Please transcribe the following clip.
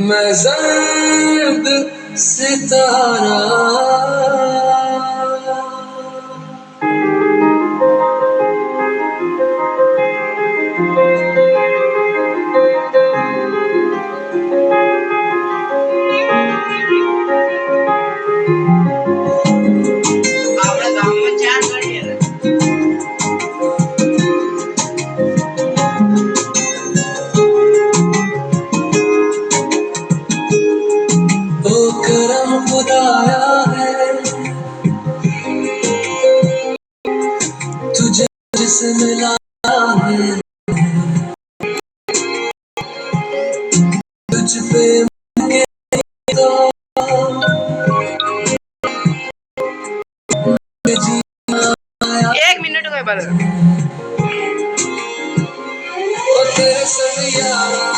मैं ज़र्द सितारा तो करम खुदाया है तुझे जिसे मिला है तुझ पे मुझे तो जीना आया 1 मिनट में बदल और तेरे संग यारा